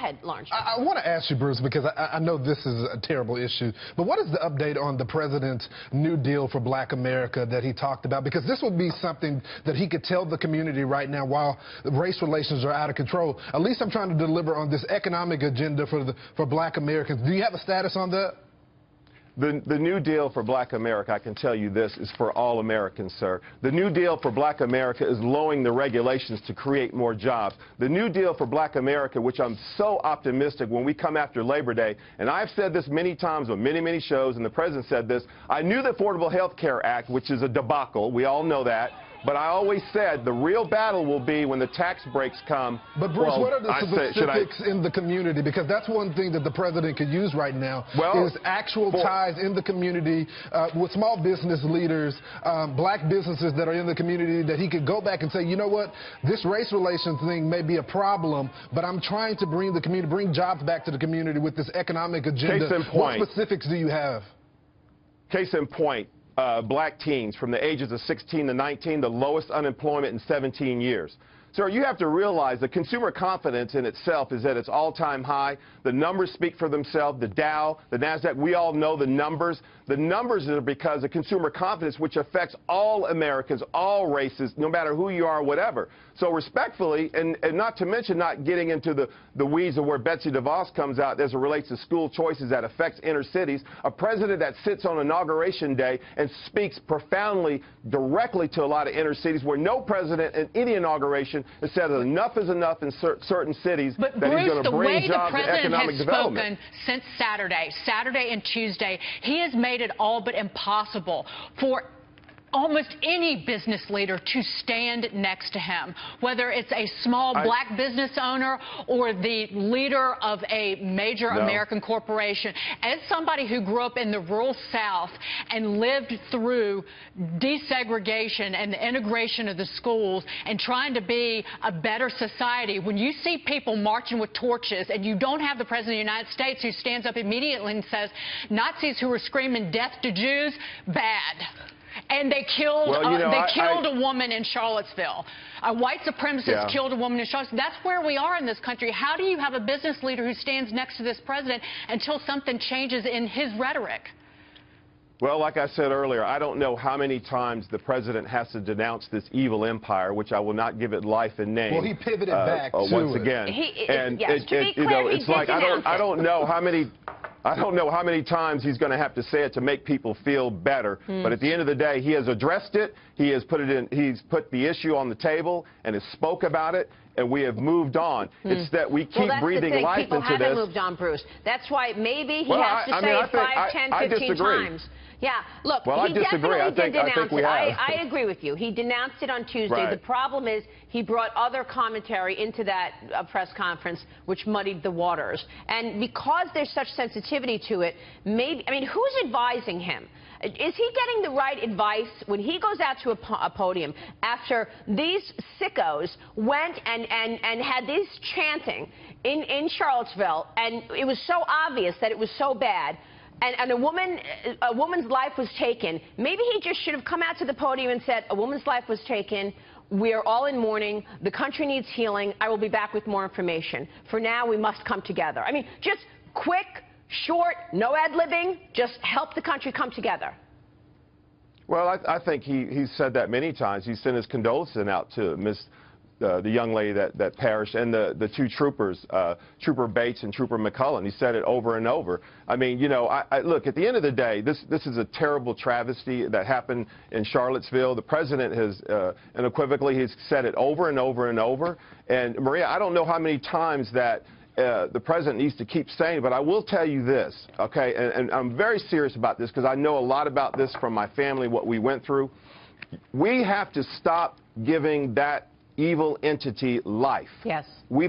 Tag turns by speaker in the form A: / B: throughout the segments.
A: ahead, Lawrence.
B: I want to ask you, Bruce, because I know this is a terrible issue, but what is the update on the president's New Deal for Black America that he talked about? Because this would be something that he could tell the community right now while race relations are out of control. At least I'm trying to deliver on this economic agenda for Black Americans. Do you have a status on that?
C: The New Deal for Black America, I can tell you this, is for all Americans, sir. The New Deal for Black America is lowering the regulations to create more jobs. The New Deal for Black America, which I'm so optimistic when we come after Labor Day, and I've said this many times on many, many shows, and the President said this, I knew the Affordable Health Care Act, which is a debacle, we all know that, but I always said the real battle will be when the tax breaks come.
B: But, Bruce, what are the specifics in the community? Because that's one thing that the president could use right now, is actual ties in the community with small business leaders, black businesses that are in the community, that he could go back and say, you know what, this race relations thing may be a problem, but I'm trying to bring the community, bring jobs back to the community with this economic agenda.
C: Case in point.
B: What specifics do you have?
C: Case in point. Black teens from the ages of 16 to 19, the lowest unemployment in 17 years. Sir, you have to realize that consumer confidence in itself is at its all-time high. The numbers speak for themselves. The Dow, the NASDAQ, we all know the numbers. The numbers are because of consumer confidence, which affects all Americans, all races, no matter who you are, whatever. So respectfully, and not to mention not getting into the weeds of where Betsy DeVos comes out as it relates to school choices that affects inner cities, a president that sits on Inauguration Day and speaks profoundly, directly to a lot of inner cities where no president in any inauguration has said that enough is enough in certain cities,
A: but
C: that
A: Bruce,
C: he's going to bring jobs and economic development.
A: The way the president has spoken since Saturday and Tuesday, he has made it all but impossible for almost any business leader to stand next to him, whether it's a small black business owner or the leader of a major American corporation. As somebody who grew up in the rural South and lived through desegregation and the integration of the schools and trying to be a better society, when you see people marching with torches and you don't have the President of the United States who stands up immediately and says, Nazis who were screaming death to Jews, bad. And they killed, a woman in Charlottesville. A white supremacist killed a woman in Charlottesville. That's where we are in this country. How do you have a business leader who stands next to this president until something changes in his rhetoric?
C: Well, like I said earlier, I don't know how many times the president has to denounce this evil empire, which I will not give it life and name.
B: Well, he pivoted back to
C: once again. It's like I don't know how many. I don't know how many times he's going to have to say it to make people feel better. But at the end of the day, he has addressed it. He has put it in. He's put the issue on the table and has spoke about it. And we have moved on. It's that we keep breathing life into this.
A: People haven't moved on, Bruce. That's why maybe he has to say it 5, 10, 15 times. Yeah, look, he definitely did denounce it. I agree with you. He denounced it on Tuesday.
C: Right.
A: The problem is he brought other commentary into that press conference, which muddied the waters. And because there's such sensitivity to it, maybe, I mean, who's advising him? Is he getting the right advice when he goes out to a podium after these sickos went and had this chanting in Charlottesville, and it was so obvious that it was so bad, and a woman's life was taken? Maybe he just should have come out to the podium and said, a woman's life was taken. We are all in mourning. The country needs healing. I will be back with more information. For now, we must come together. I mean, just quick, short, no ad-libbing, just help the country come together.
C: Well, I think he's said that many times. He sent his condolences out to the young lady that perished, and the two troopers, Trooper Bates and Trooper McCullen. He said it over and over. I mean, you know, look, at the end of the day, this is a terrible travesty that happened in Charlottesville. The president has unequivocally, he's said it over and over and over. And Maria, I don't know how many times that the president needs to keep saying, but I will tell you this, okay, and I'm very serious about this because I know a lot about this from my family, what we went through. We have to stop giving that evil entity life.
A: Yes.
C: We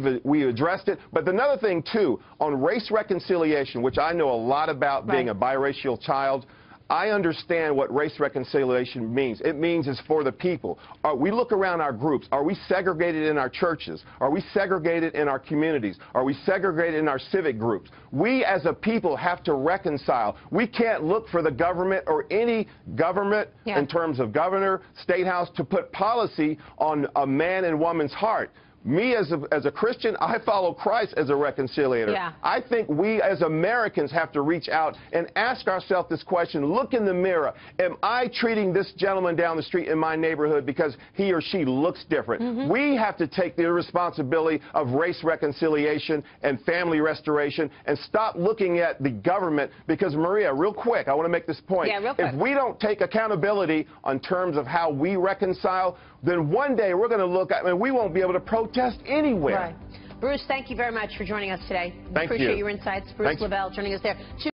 C: addressed it. But another thing, too, on race reconciliation, which I know a lot about being a biracial child, I understand what race reconciliation means. It means it's for the people. We look around our groups. Are we segregated in our churches? Are we segregated in our communities? Are we segregated in our civic groups? We as a people have to reconcile. We can't look for the government or any government in terms of governor, state house to put policy on a man and woman's heart. Me as a Christian, I follow Christ as a reconciliator.
A: Yeah.
C: I think we as Americans have to reach out and ask ourselves this question. Look in the mirror. Am I treating this gentleman down the street in my neighborhood because he or she looks different? We have to take the responsibility of race reconciliation and family restoration and stop looking at the government because, Maria, real quick, I want to make this point.
D: Yeah, real quick.
C: If we don't take accountability on terms of how we reconcile, then one day we're going to look at, and we won't be able to protest anywhere.
D: Right. Bruce, thank you very much for joining us today.
C: Thank
D: Appreciate
C: you.
D: your insights. Bruce LeVell joining us there.